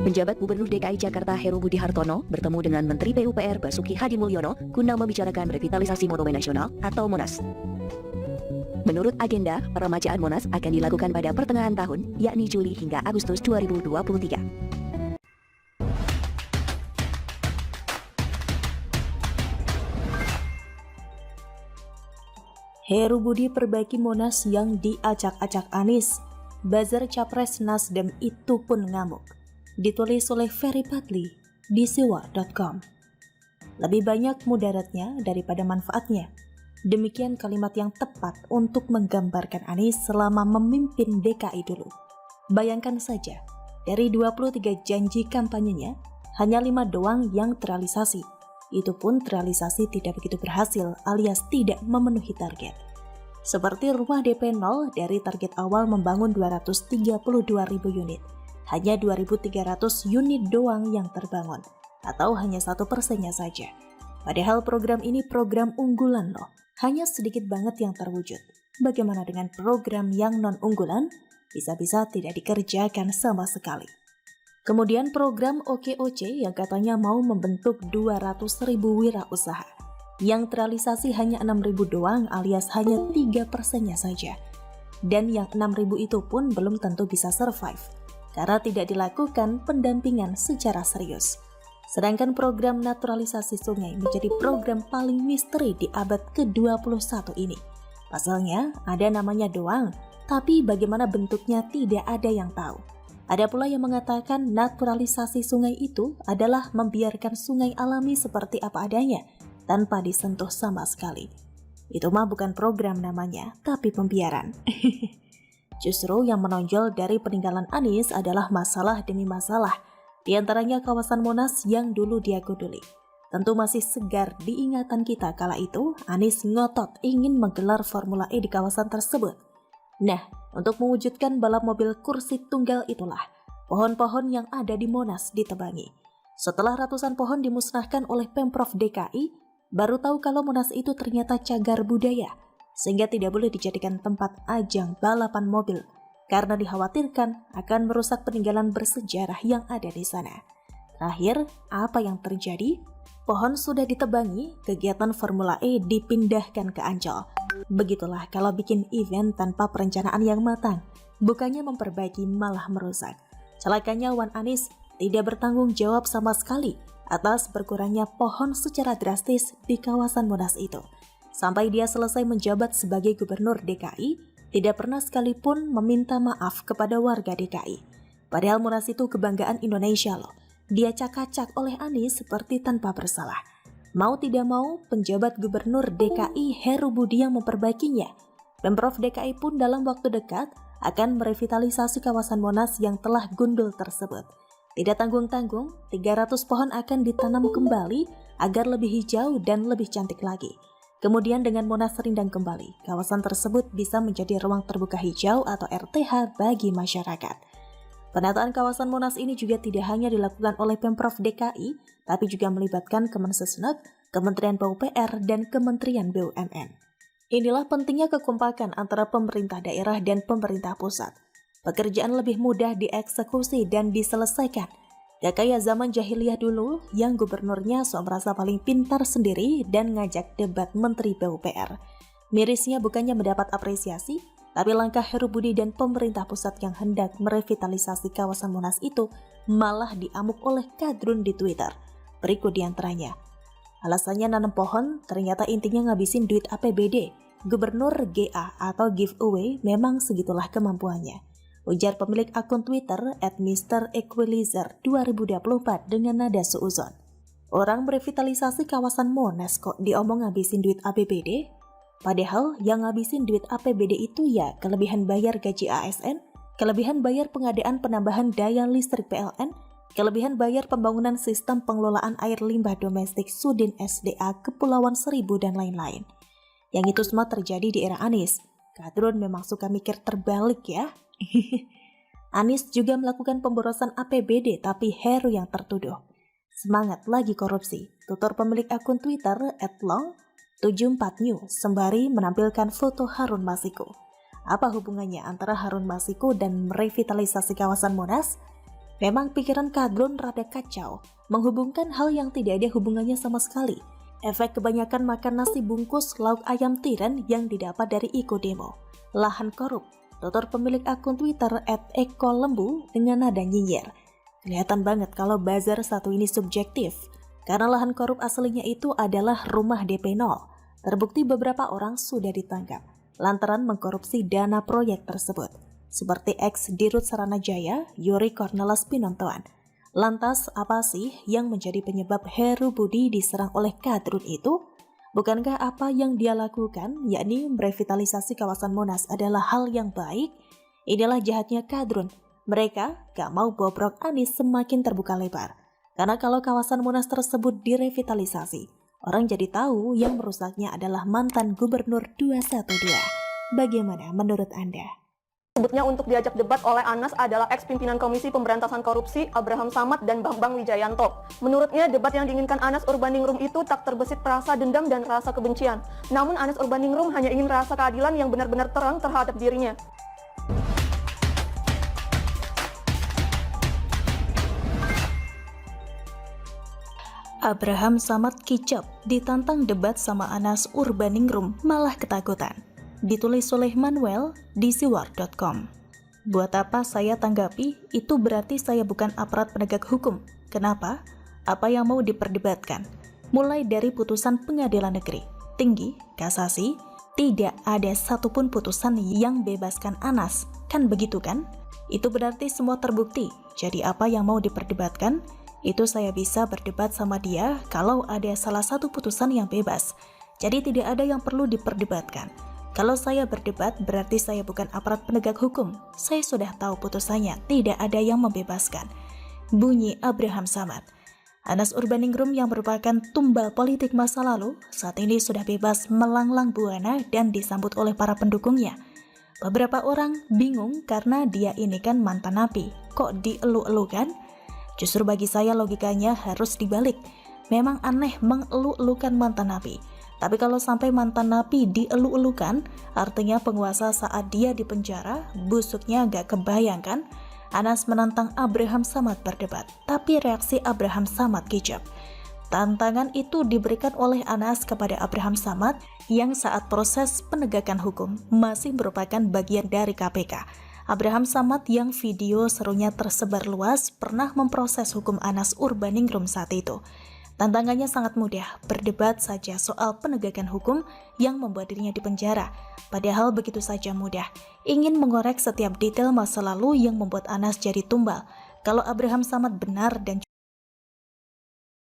Penjabat Gubernur DKI Jakarta Heru Budi Hartono bertemu dengan Menteri PUPR Basuki Hadi Mulyono guna membicarakan revitalisasi Monumen Nasional atau Monas. Menurut agenda, peremajaan Monas akan dilakukan pada pertengahan tahun, yakni Juli hingga Agustus 2023. Heru Budi perbaiki Monas yang diacak-acak Anies. Buzzer Capres Nasdem itu pun ngamuk. Ditulis oleh Ferry Padli di siwa.com. Lebih banyak mudaratnya daripada manfaatnya. Demikian kalimat yang tepat untuk menggambarkan Anies selama memimpin DKI dulu. Bayangkan saja, dari 23 janji kampanyenya, hanya 5 doang yang terrealisasi. Itu pun terrealisasi tidak begitu berhasil alias tidak memenuhi target. Seperti rumah DP 0 dari target awal membangun 232.000 unit. Hanya 2.300 unit doang yang terbangun, atau hanya 1%-nya saja. Padahal program ini program unggulan loh, hanya sedikit banget yang terwujud. Bagaimana dengan program yang non-unggulan? Bisa-bisa tidak dikerjakan sama sekali. Kemudian program OKOC yang katanya mau membentuk 200.000 wirausaha. Yang terrealisasi hanya 6.000 doang alias hanya 3%-nya saja. Dan yang 6.000 itu pun belum tentu bisa survive, karena tidak dilakukan pendampingan secara serius. Sedangkan program naturalisasi sungai menjadi program paling misteri di abad ke-21 ini. Pasalnya ada namanya doang, tapi bagaimana bentuknya tidak ada yang tahu. Ada pula yang mengatakan naturalisasi sungai itu adalah membiarkan sungai alami seperti apa adanya, tanpa disentuh sama sekali. Itu mah bukan program namanya, tapi pembiaran. Justru yang menonjol dari peninggalan Anies adalah masalah demi masalah, di antaranya kawasan Monas yang dulu dia godoli. Tentu masih segar di ingatan kita kala itu, Anies ngotot ingin menggelar Formula E di kawasan tersebut. Nah, untuk mewujudkan balap mobil kursi tunggal itulah, pohon-pohon yang ada di Monas ditebangi. Setelah ratusan pohon dimusnahkan oleh Pemprov DKI, baru tahu kalau Monas itu ternyata cagar budaya, sehingga tidak boleh dijadikan tempat ajang balapan mobil, karena dikhawatirkan akan merusak peninggalan bersejarah yang ada di sana. Terakhir, apa yang terjadi? Pohon sudah ditebangi, kegiatan Formula E dipindahkan ke Ancol. Begitulah kalau bikin event tanpa perencanaan yang matang, bukannya memperbaiki malah merusak. Celakanya Wan Anies tidak bertanggung jawab sama sekali atas berkurangnya pohon secara drastis di kawasan Monas itu. Sampai dia selesai menjabat sebagai gubernur DKI, tidak pernah sekalipun meminta maaf kepada warga DKI. Padahal Monas itu kebanggaan Indonesia loh. Dia cak-cak oleh Anies seperti tanpa bersalah. Mau tidak mau, penjabat gubernur DKI Heru Budi yang memperbaikinya. Pemprov DKI pun dalam waktu dekat akan merevitalisasi kawasan Monas yang telah gundul tersebut. Tidak tanggung-tanggung, 300 pohon akan ditanam kembali agar lebih hijau dan lebih cantik lagi. Kemudian dengan Monas rindang kembali, kawasan tersebut bisa menjadi ruang terbuka hijau atau RTH bagi masyarakat. Penataan kawasan Monas ini juga tidak hanya dilakukan oleh Pemprov DKI, tapi juga melibatkan Kemensesnek, Kementerian PUPR, dan Kementerian BUMN. Inilah pentingnya kekompakan antara pemerintah daerah dan pemerintah pusat. Pekerjaan lebih mudah dieksekusi dan diselesaikan. Gak kayak zaman jahiliyah dulu yang gubernurnya sok merasa paling pintar sendiri dan ngajak debat Menteri PUPR. Mirisnya bukannya mendapat apresiasi, tapi langkah Heru Budi dan pemerintah pusat yang hendak merevitalisasi kawasan Monas itu malah diamuk oleh kadrun di Twitter. Berikut diantaranya. Alasannya nanam pohon ternyata intinya ngabisin duit APBD. Gubernur GA atau giveaway memang segitulah kemampuannya. Ujar pemilik akun Twitter @MrEqualizer2024 dengan nada suuzon. Orang merevitalisasi kawasan Monas kok diomong ngabisin duit APBD? Padahal yang ngabisin duit APBD itu ya kelebihan bayar gaji ASN, kelebihan bayar pengadaan penambahan daya listrik PLN, kelebihan bayar pembangunan sistem pengelolaan air limbah domestik Sudin SDA Kepulauan Seribu dan lain-lain. Yang itu semua terjadi di era Anies. Kadrun memang suka mikir terbalik ya. Anies juga melakukan pemborosan APBD tapi Heru yang tertuduh. Semangat lagi korupsi, tutur pemilik akun Twitter @long74new sembari menampilkan foto Harun Masiku. Apa hubungannya antara Harun Masiku dan merevitalisasi kawasan Monas? Memang pikiran Kadrun rada kacau, menghubungkan hal yang tidak ada hubungannya sama sekali. Efek kebanyakan makan nasi bungkus lauk ayam tiren yang didapat dari Ikodemo. Lahan korup, tutur pemilik akun Twitter @ekolembu dengan nada nyinyir. Kelihatan banget kalau buzzer satu ini subjektif, karena lahan korup aslinya itu adalah rumah DP 0. Terbukti beberapa orang sudah ditangkap lantaran mengkorupsi dana proyek tersebut, seperti ex-Dirut Saranajaya, Yuri Cornelis Pinontoan. Lantas, apa sih yang menjadi penyebab Heru Budi diserang oleh Kadrun itu? Bukankah apa yang dia lakukan, yakni merevitalisasi kawasan Monas adalah hal yang baik? Inilah jahatnya Kadrun. Mereka gak mau bobrok Anies semakin terbuka lebar. Karena kalau kawasan Monas tersebut direvitalisasi, orang jadi tahu yang merusaknya adalah mantan Gubernur 212. Bagaimana menurut Anda? Sebutnya untuk diajak debat oleh Anas adalah ex-pimpinan Komisi Pemberantasan Korupsi Abraham Samad dan Bambang Wijayanto. Menurutnya, debat yang diinginkan Anas Urbaningrum itu tak terbesit rasa dendam dan rasa kebencian. Namun Anas Urbaningrum hanya ingin rasa keadilan yang benar-benar terang terhadap dirinya. Abraham Samad kicap ditantang debat sama Anas Urbaningrum malah ketakutan. Ditulis oleh Manuel di siwar.com. Buat apa saya tanggapi? Itu berarti saya bukan aparat penegak hukum. Kenapa? Apa yang mau diperdebatkan? Mulai dari putusan pengadilan negeri, tinggi, kasasi, tidak ada satupun putusan yang bebaskan Anas. Kan begitu kan? Itu berarti semua terbukti. Jadi apa yang mau diperdebatkan? Itu saya bisa berdebat sama dia kalau ada salah satu putusan yang bebas. Jadi tidak ada yang perlu diperdebatkan. Kalau saya berdebat, berarti saya bukan aparat penegak hukum. Saya sudah tahu putusannya, tidak ada yang membebaskan. Bunyi Abraham Samad. Anas Urbaningrum yang merupakan tumbal politik masa lalu, saat ini sudah bebas melanglang buana dan disambut oleh para pendukungnya. Beberapa orang bingung karena dia ini kan mantan napi. Kok dielu-elukan? Justru bagi saya logikanya harus dibalik. Memang aneh mengelu-elukan mantan napi. Tapi kalau sampai mantan napi dielu-elukan, artinya penguasa saat dia di penjara, busuknya gak kebayang kan? Anas menantang Abraham Samad berdebat, tapi reaksi Abraham Samad kicap. Tantangan itu diberikan oleh Anas kepada Abraham Samad yang saat proses penegakan hukum masih merupakan bagian dari KPK. Abraham Samad yang video serunya tersebar luas pernah memproses hukum Anas Urbaningrum saat itu. Tantangannya sangat mudah, berdebat saja soal penegakan hukum yang membuat dirinya dipenjara. Padahal begitu saja mudah, ingin mengorek setiap detail masa lalu yang membuat Anas jadi tumbal. Kalau Abraham Samad benar dan